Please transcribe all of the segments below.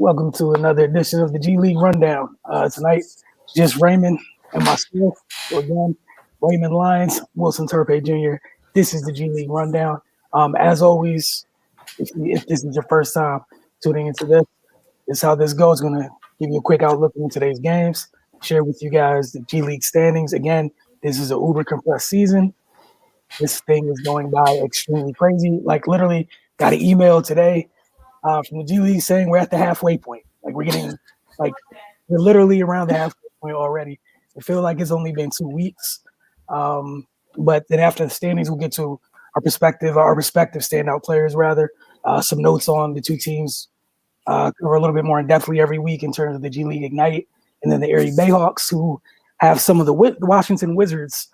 Welcome to another edition of the G League Rundown. Tonight, just Raymond and myself. So again, Raymond Lyons, Wilson Turpay Jr. This is the G League Rundown. As always, if this is your first time tuning into this is how this goes. Going to give you a quick outlook into today's games, share with you guys the G League standings. Again, this is an uber compressed season. This thing is going by extremely crazy. Like literally got an email today from the G League saying we're at the halfway point. Like we're literally around the halfway point already. I feel like it's only been 2 weeks. But then after the standings, we'll get to our respective standout players rather. Some notes on the two teams cover a little bit more in depthly every week in terms of the G League Ignite, and then the Erie BAYHAWKS, who have some of the Washington Wizards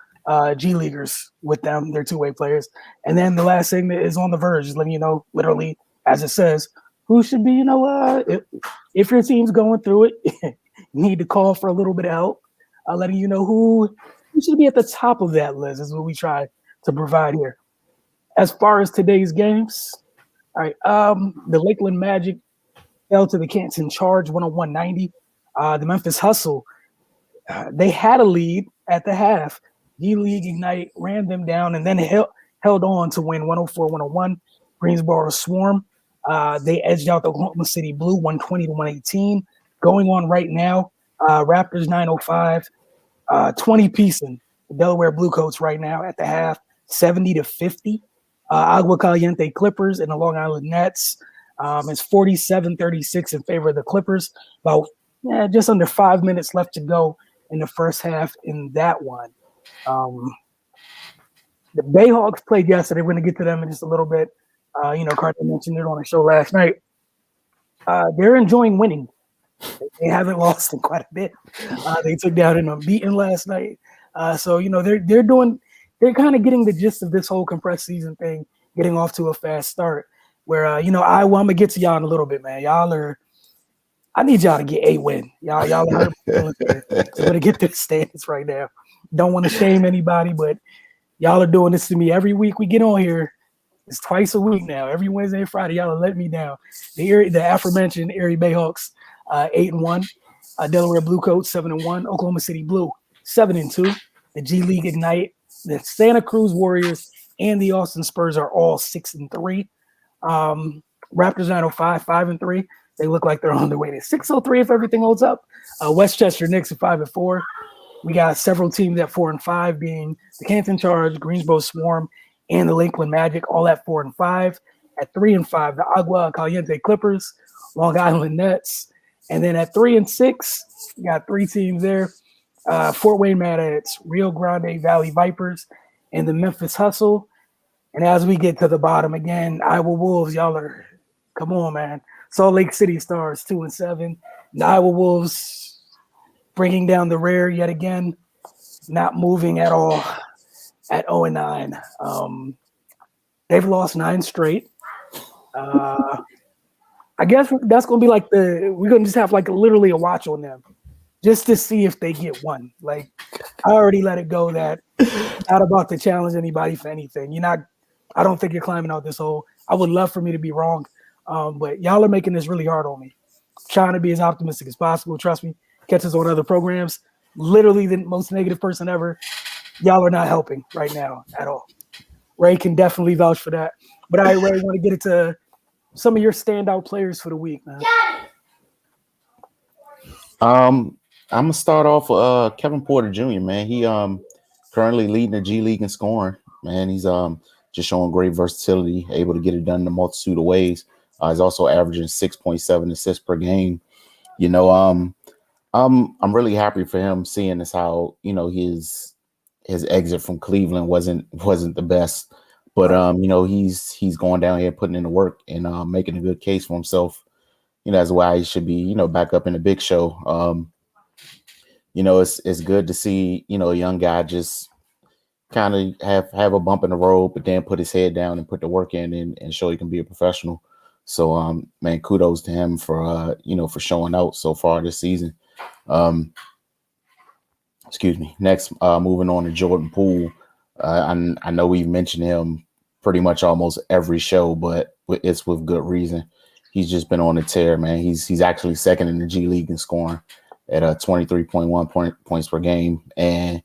G Leaguers with them. They're two-way players. And then the last segment is on the verge, just letting you know, literally, as it says, who should be, if your team's going through it, you need to call for a little bit of help, letting you know who should be at the top of that list is what we try to provide here. As far as today's games, all right, the Lakeland Magic fell to the Canton Charge 101-90. The Memphis Hustle, they had a lead at the half. G League Ignite ran them down and then held on to win 104-101. Greensboro Swarm, they edged out the Oklahoma City Blue 120-118. Going on right now, Raptors 905, 20-piecing the Delaware Bluecoats right now at the half, 70-50. Agua Caliente Clippers and the Long Island Nets. It's 47-36 in favor of the Clippers. About just under 5 minutes left to go in the first half in that one. The BAYHAWKS played yesterday. We're going to get to them in just a little bit. Carter mentioned it on the show last night. They're enjoying winning. They haven't lost in quite a bit. They took down an unbeaten last night. They're kind of getting the gist of this whole compressed season thing, getting off to a fast start. Where I'm gonna get to y'all in a little bit, man. I need y'all to get a win. Y'all are gonna get this standings right now. Don't want to shame anybody, but y'all are doing this to me every week we get on here. It's twice a week now. Every Wednesday and Friday, y'all are letting me down. The aforementioned Erie BAYHAWKS, 8-1. Delaware Bluecoats, 7-1. Oklahoma City Blue, 7-2. The G League Ignite, the Santa Cruz Warriors, and the Austin Spurs are all 6-3. Raptors 905, 5-3. They look like they're on their way to 603 if everything holds up. Westchester Knicks at 5-4. We got several teams at 4-5, being the Canton Charge, Greensboro Swarm, and the Lakeland Magic, all at 4-5. At 3-5, the Agua Caliente Clippers, Long Island Nets, and then at 3-6, we got three teams there: Fort Wayne Mad Ants, Rio Grande Valley Vipers, and the Memphis Hustle. And as we get to the bottom again, Iowa Wolves, come on, man. Salt Lake City Stars, 2-7. The Iowa Wolves bringing down the rear yet again, not moving at all at 0-9. They've lost 9 straight. I guess that's going to be we're going to just have literally a watch on them just to see if they get one. Like, I already let it go that not about to challenge anybody for anything. I don't think you're climbing out this hole. I would love for me to be wrong, but y'all are making this really hard on me. Trying to be as optimistic as possible. Trust me, catch us on other programs. Literally the most negative person ever. Y'all are not helping right now at all. Ray can definitely vouch for that. But Ray, want to get into some of your standout players for the week, man. I'm gonna start off with Kevin Porter Jr., man. He currently leading the G League in scoring. Man, he's just showing great versatility, able to get it done in a multitude of ways. He's also averaging 6.7 assists per game. I'm really happy for him, seeing as how his exit from Cleveland wasn't the best, but he's going down here putting in the work and making a good case for himself. That's why he should be back up in the big show. It's good to see a young guy just kind of have a bump in the road, but then put his head down and put the work in and show he can be a professional. So man, kudos to him for for showing out so far this season. Excuse me. Next, moving on to Jordan Poole. I know we've mentioned him pretty much almost every show, but it's with good reason. he's just been on a tear, man. He's actually second in the G League in scoring at 23.1 points per game, and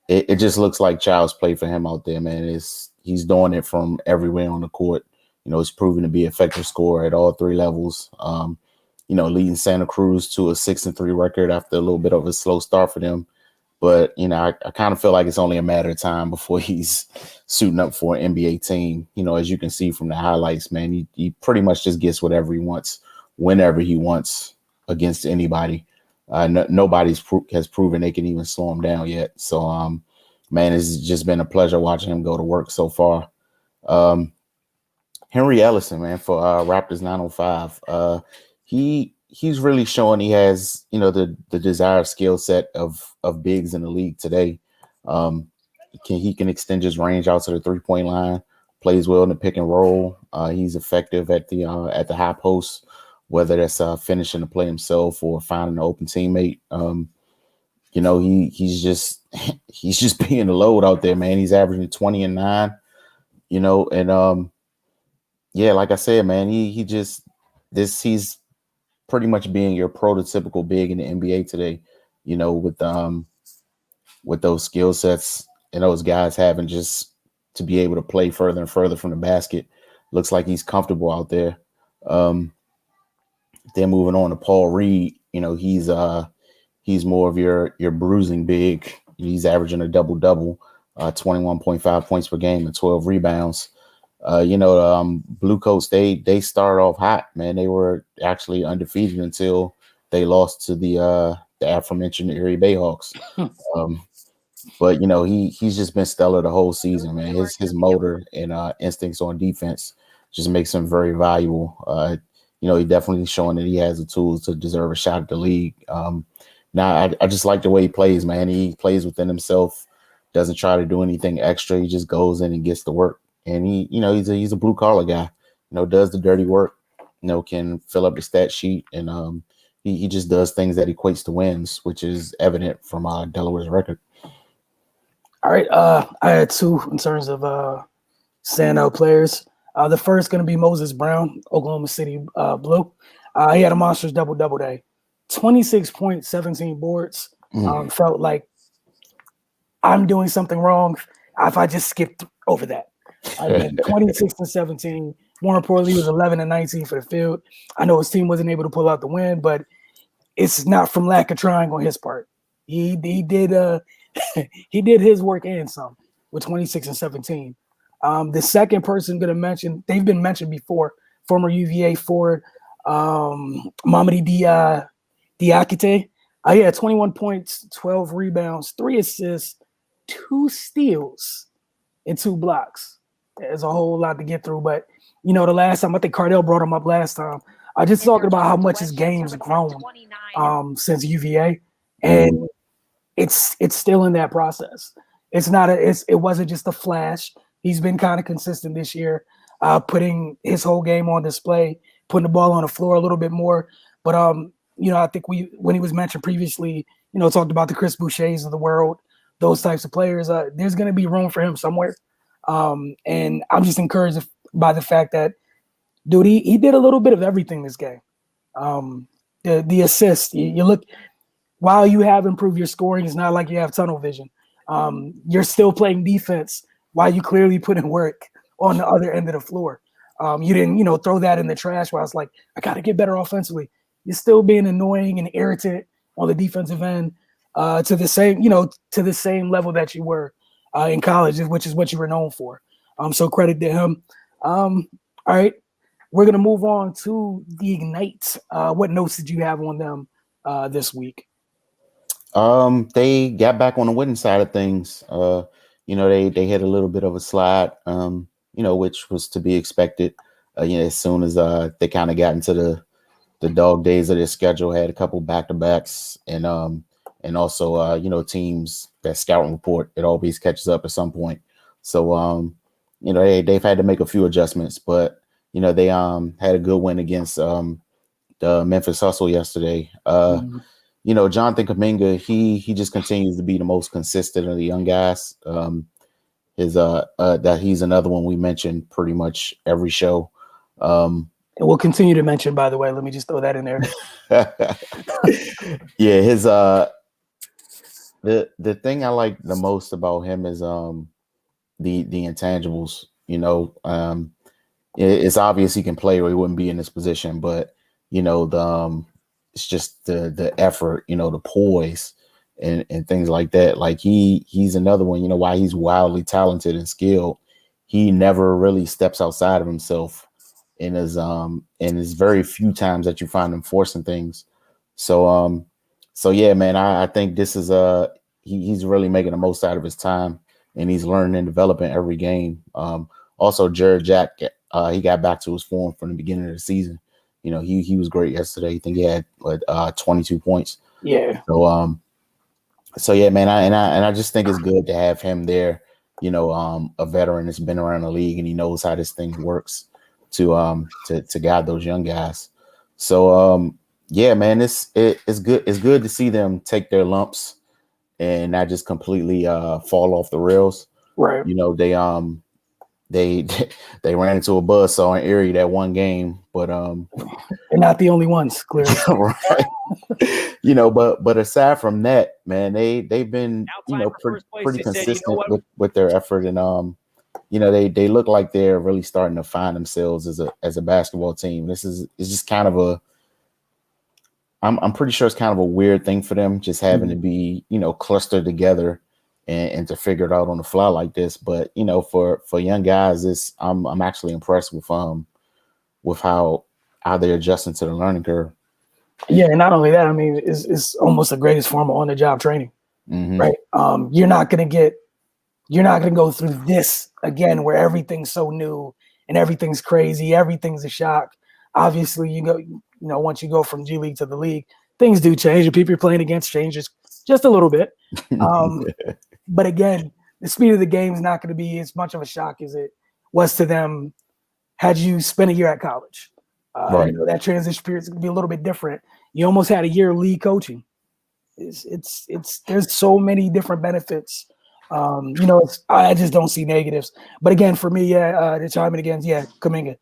it just looks like child's play for him out there, man. He's doing it from everywhere on the court. He's proven to be an effective scorer at all three levels. Leading Santa Cruz to a 6-3 record after a little bit of a slow start for them. But, I kind of feel like it's only a matter of time before he's suiting up for an NBA team. As you can see from the highlights, man, he pretty much just gets whatever he wants, whenever he wants, against anybody. Nobody's has proven they can even slow him down yet. So, man, it's just been a pleasure watching him go to work so far. Henry Ellison, man, for Raptors 905. He's really showing he has, the desired skill set of bigs in the league today. He can extend his range out to the 3-point line, plays well in the pick and roll. He's effective at the high post, whether that's finishing the play himself or finding an open teammate. He's just being a load out there, man. He's averaging 20 and 9, and yeah, like I said, man, he's pretty much being your prototypical big in the NBA today, with those skill sets and those guys having just to be able to play further and further from the basket. Looks like he's comfortable out there. Then moving on to Paul Reed, he's more of your bruising big. He's averaging a double-double, 21.5 points per game and 12 rebounds. Blue Coats, they started off hot, man. They were actually undefeated until they lost to the aforementioned Erie BAYHAWKS. But he's just been stellar the whole season, man. His motor and instincts on defense just makes him very valuable. He definitely showing that he has the tools to deserve a shot at the league. Now I just like the way he plays, man. He plays within himself, doesn't try to do anything extra. He just goes in and gets to work. And he's a blue collar guy, does the dirty work, can fill up the stat sheet. And he just does things that equates to wins, which is evident from Delaware's record. All right. I had two in terms of standout players. The first going to be Moses Brown, Oklahoma City Blue. He had a monstrous double-double day. 26 points, 17 boards. Felt like I'm doing something wrong if I just skipped over that. 26 to 17. More importantly, he was 11 and 19 for the field. I know his team wasn't able to pull out the win, but it's not from lack of trying on his part. He did he did his work and some with 26 and 17. The second person going to mention, they've been mentioned before, former UVA forward Mamadi Diakite. He had 21 points, 12 rebounds, 3 assists, 2 steals, and 2 blocks. There's a whole lot to get through, but the last time I think Cardell brought him up last time. I just talking about how much his game's grown since UVA, and it's still in that process. It wasn't just a flash. He's been kind of consistent this year, putting his whole game on display, putting the ball on the floor a little bit more. But I think when he was mentioned previously, talked about the Chris Bouchers of the world, those types of players. There's going to be room for him somewhere. And I'm just encouraged by the fact that, dude, he did a little bit of everything this game. The assist, you look, while you have improved your scoring, it's not like you have tunnel vision. You're still playing defense while you clearly put in work on the other end of the floor. You didn't, throw that in the trash while I was like, I got to get better offensively. You're still being annoying and irritant on the defensive end to the same level that you were in college, which is what you were known for. So credit to him. All right, we're going to move on to the Ignite. What notes did you have on them this week? They got back on the winning side of things. They had a little bit of a slide, which was to be expected. As soon as they kind of got into the dog days of their schedule, had a couple back-to-backs, and also teams that scouting report, it always catches up at some point. So they've had to make a few adjustments, but they had a good win against the Memphis Hustle yesterday. Jonathan Kuminga, he just continues to be the most consistent of the young guys. That he's another one we mentioned pretty much every show. And we'll continue to mention, by the way, let me just throw that in there. Yeah, his the thing I like the most about him is the intangibles. It's obvious he can play or he wouldn't be in this position, but the it's just the effort, the poise and things like that. Like he's another one, why he's wildly talented and skilled. He never really steps outside of himself in his very few times that you find him forcing things. So yeah, man, I think this is he's really making the most out of his time, and he's learning and developing every game. Also, Jared Jack, he got back to his form from the beginning of the season. He was great yesterday. I think he had 22 points. Yeah. So yeah, man, I just think it's good to have him there. A veteran that's been around the league and he knows how this thing works to guide those young guys. So yeah, man, it's good. It's good to see them take their lumps and not just completely fall off the rails. Right. They ran into a buzzsaw in Erie that one game, but they're not the only ones, clearly. Right. But aside from that, man, they've been pretty consistent with their effort, and they look like they're really starting to find themselves as a basketball team. It's just kind of I'm pretty sure it's kind of a weird thing for them just having to be clustered together and to figure it out on the fly like this. But for young guys, I'm actually impressed with how they're adjusting to the learning curve. Yeah, and not only that, I mean, it's almost the greatest form of on-the-job training, right? You're not going to go through this again where everything's so new and everything's crazy, everything's a shock. Obviously, once you go from G League to the league, things do change. The people you're playing against changes just a little bit. But again, the speed of the game is not going to be as much of a shock as it was to them had you spent a year at college. Right. That transition period is going to be a little bit different. You almost had a year of league coaching. It's there's so many different benefits. I just don't see negatives. But again, for me, to chime in again, Kuminga.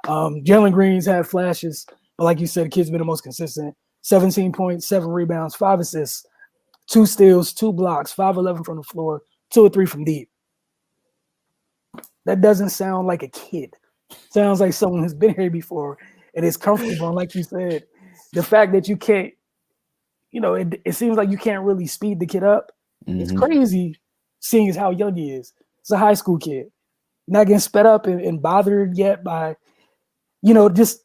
Jalen Green's had flashes, but like you said, the kid's been the most consistent. 17 points, 7 rebounds, 5 assists, 2 steals, 2 blocks, 5-11 from the floor, 2 or 3 from deep. That doesn't sound like a kid. Sounds like someone who's been here before and is comfortable. And like you said, the fact that you can't, it seems like you can't really speed the kid up. It's crazy seeing as how young he is. It's a high school kid. Not getting sped up and bothered yet by, just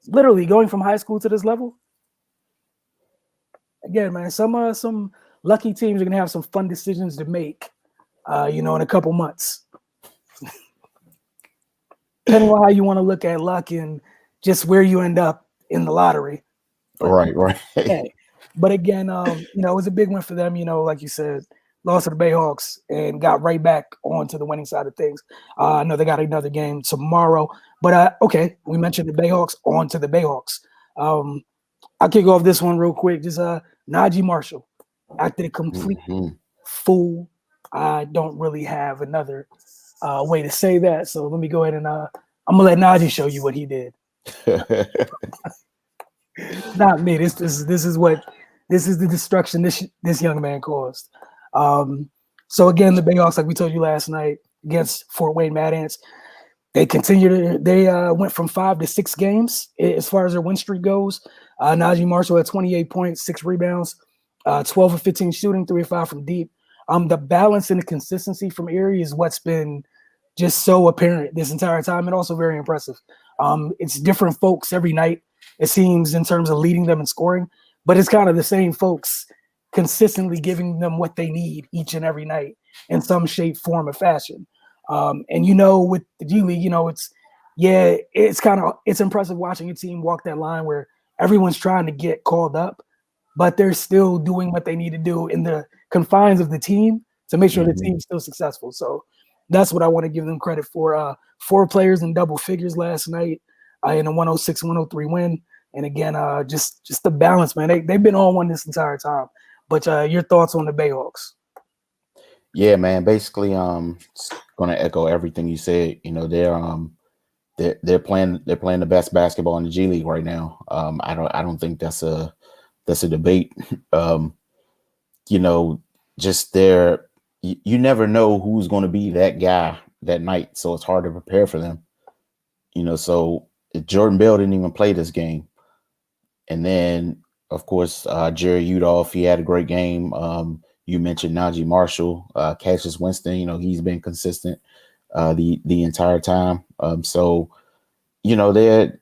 literally going from high school to this level. Again, man, some lucky teams are going to have some fun decisions to make, in a couple months. Depending on how you want to look at luck and just where you end up in the lottery. Right. Okay. But again, it was a big win for them, like you said, lost to the BAYHAWKS and got right back onto the winning side of things. I know they got another game tomorrow. But, okay, we mentioned the BAYHAWKS, on to the BAYHAWKS. I'll kick off this one real quick. Just Najee Marshall acted a complete fool. I don't really have another way to say that. So let me go ahead and I'm going to let Najee show you what he did. Not me. This is the destruction this young man caused. So again, the BAYHAWKS, like we told you last night, against Fort Wayne Mad Ants, they went from 5 to 6 games as far as their win streak goes. Najee Marshall had 28 points, 6 rebounds, 12 of 15 shooting, 3 of 5 from deep. The balance and the consistency from Erie is what's been just so apparent this entire time, and also very impressive. It's different folks every night, it seems, in terms of leading them in scoring, but it's kind of the same folks consistently giving them what they need each and every night in some shape, form, or fashion. And with the G League, it's impressive watching a team walk that line where everyone's trying to get called up, but they're still doing what they need to do in the confines of the team to make sure the team's still successful. So that's what I want to give them credit for. 4 players in double figures last night in a 106-103 win. And again, just the balance, man. They've been on one this entire time. But your thoughts on the BAYHAWKS? Yeah, man. Basically, just gonna echo everything you said. they're playing the best basketball in the G League right now. I don't think that's a debate. You know, just there, you never know who's going to be that guy that night, so it's hard to prepare for them. You know, so Jordan Bell didn't even play this game, and then of course Jerry Udolph, he had a great game. You mentioned Najee Marshall, Cassius Winston. You know, he's been consistent the entire time. So you know, they're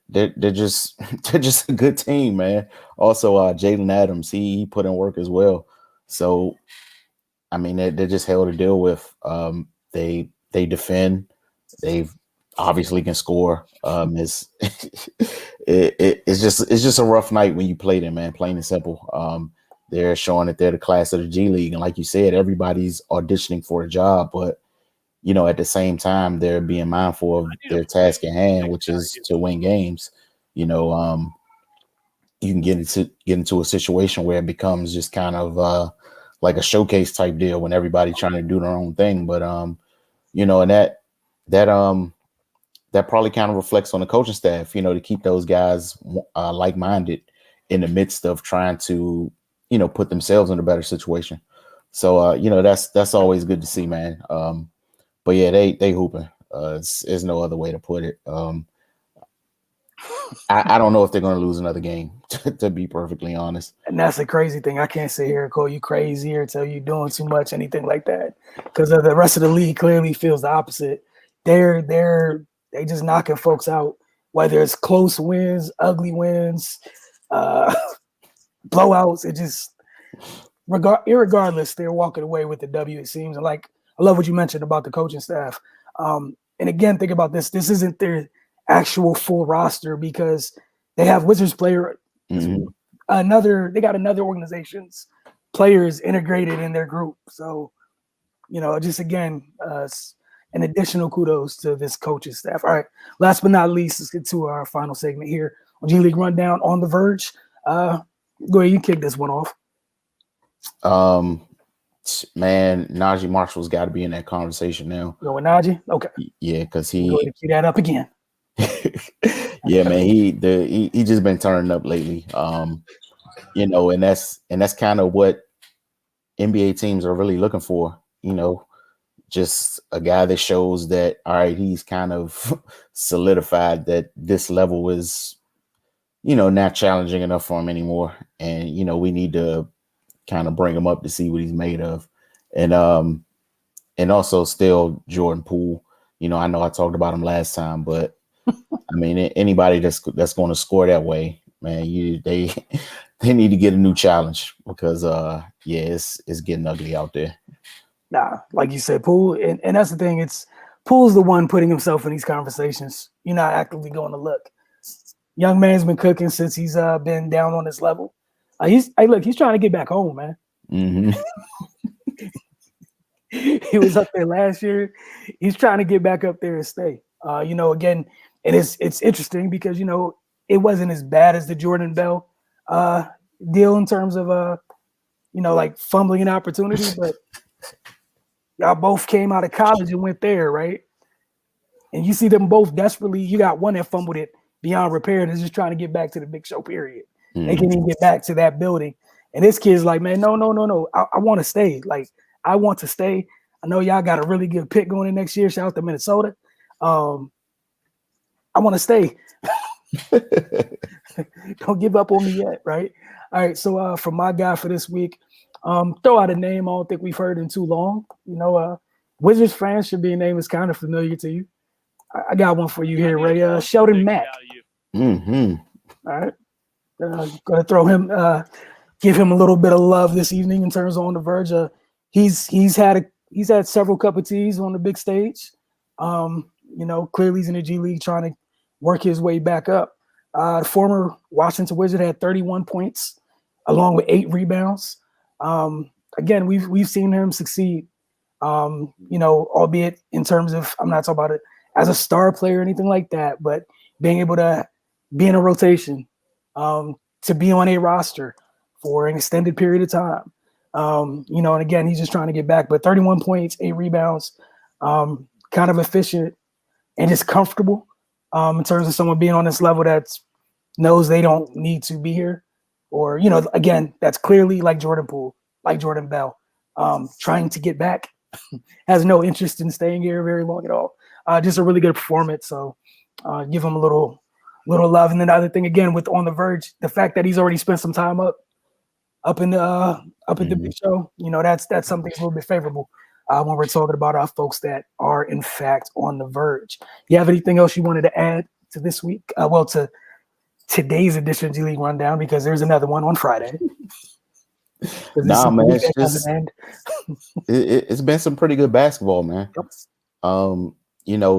just they're just a good team, man. Also, Jalen Adams, he put in work as well. So I mean, they're just hell to deal with. They defend. They've obviously can score. It's just a rough night when you play them, man. Plain and simple. They're showing that they're the class of the G League, and like you said, everybody's auditioning for a job, but you know, at the same time, they're being mindful of their task at hand, which is to win games. You know, you can get into a situation where it becomes just kind of like a showcase type deal when everybody's trying to do their own thing. But you know, and that probably kind of reflects on the coaching staff, you know, to keep those guys like-minded in the midst of trying to, you know, put themselves in a better situation. So you know, that's always good to see, man. But yeah, they hooping. There's no other way to put it. I don't know if they're going to lose another game, to be perfectly honest. And that's the crazy thing. I can't sit here and call you crazy or tell you doing too much, anything like that, because the rest of the league clearly feels the opposite. They just knocking folks out, whether it's close wins, ugly wins, blowouts. It just irregardless, they're walking away with the W. It seems. And like, I love what you mentioned about the coaching staff. And again, think about this. This isn't their actual full roster because they have Wizards player. Mm-hmm. They got another organization's players integrated in their group. So, you know, just again, an additional kudos to this coaching staff. All right. Last but not least, let's get to our final segment here on G League Rundown on the Verge. Go ahead, you kick this one off. Man, Najee Marshall's got to be in that conversation now. Go with Najee? Okay. Yeah, because Go ahead and cue that up again. Yeah, man, he just been turning up lately. You know, and that's kind of what NBA teams are really looking for. You know, just a guy that shows that, all right, he's kind of solidified that this level is, you know, not challenging enough for him anymore, and you know, we need to kind of bring him up to see what he's made of, and also still Jordan Poole. You know, I know I talked about him last time, but I mean, anybody that's going to score that way, man, they need to get a new challenge because yeah, it's getting ugly out there. Nah, like you said, Poole, and that's the thing. Poole's the one putting himself in these conversations. You're not actively going to look. Young man's been cooking since he's been down on this level. He's trying to get back home, man. Mm-hmm. He was up there last year. He's trying to get back up there and stay. You know, again, and it's interesting because, you know, it wasn't as bad as the Jordan Bell deal in terms of you know, like fumbling an opportunity, but y'all both came out of college and went there, right? And you see them both desperately. You got one that fumbled it beyond repair and is just trying to get back to the big show, period. Mm-hmm. They can't even get back to that building. And this kid's like, man, no. I want to stay. Like, I want to stay. I know y'all got a really good pick going in next year. Shout out to Minnesota. I want to stay. Don't give up on me yet, right? All right, so for my guy for this week, throw out a name I don't think we've heard in too long. You know, Wizards fans should be a name that's kind of familiar to you. I got one for you here, Ray. Sheldon Mack. Mm-hmm. All right. Going to throw him, give him a little bit of love this evening in terms of on the Verge. He's had several cup of teas on the big stage. You know, clearly he's in the G League trying to work his way back up. The former Washington Wizard had 31 points along with 8 rebounds. Again, we've seen him succeed, you know, albeit in terms of, I'm not talking about it as a star player or anything like that, but being able to be in a rotation, to be on a roster for an extended period of time. You know, and again, he's just trying to get back, but 31 points, 8 rebounds, kind of efficient and just comfortable. in terms of someone being on this level that knows they don't need to be here, or again, that's clearly like Jordan Poole, like Jordan Bell, trying to get back, has no interest in staying here very long at all. Just a really good performance. So give him a little love. And then the other thing, again, with On the Verge, the fact that he's already spent some time up in the at the big show, that's something that's a little bit favorable when we're talking about our folks that are in fact on the verge. You have anything else you wanted to add to this week? To today's edition of G League Rundown, because there's another one on Friday. Nah, man, it's just it's been some pretty good basketball, man. Yep.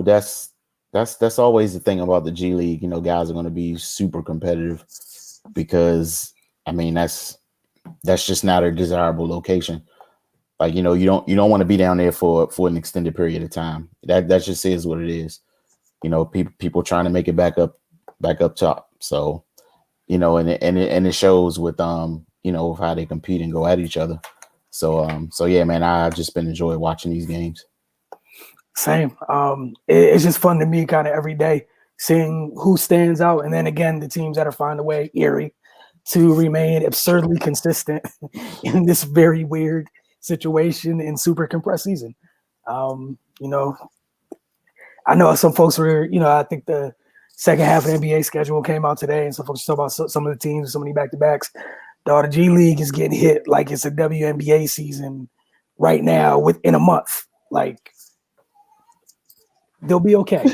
That's always the thing about the G League. Guys are going to be super competitive because that's just not a desirable location. Like, you don't want to be down there for an extended period of time. That just is what it is. People trying to make it back up top. So, and it shows with how they compete and go at each other. So yeah, man, I've just been enjoying watching these games. Same. It's just fun to me kind of every day seeing who stands out. And then again, the teams that are finding a way, Erie, to remain absurdly consistent in this very weird situation in super compressed season. I know some folks were, I think the second half of the NBA schedule came out today, and some folks talk about some of the teams, so many back-to-backs. The G League is getting hit like it's a WNBA season right now within a month. Like, they'll be okay.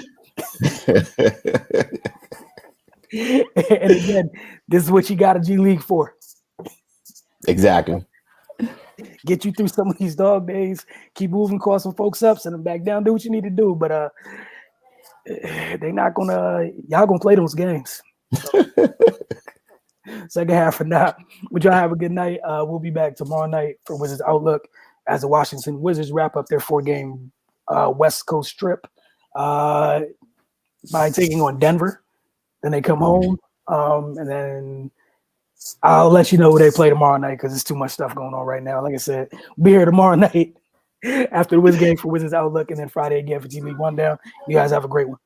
And again, this is what you got a G League for. Exactly. Get you through some of these dog days. Keep moving, call some folks up, send them back down, do what you need to do. But they're not y'all gonna play those games. So, second half for now. Would y'all have a good night? We'll be back tomorrow night for Wizards Outlook as the Washington Wizards wrap up their 4-game West Coast trip by taking on Denver. Then they come home, and then I'll let you know who they play tomorrow night because there's too much stuff going on right now. Like I said, we'll be here tomorrow night after the Wiz game for Wizards Outlook, and then Friday again for G League Rundown. You guys have a great one.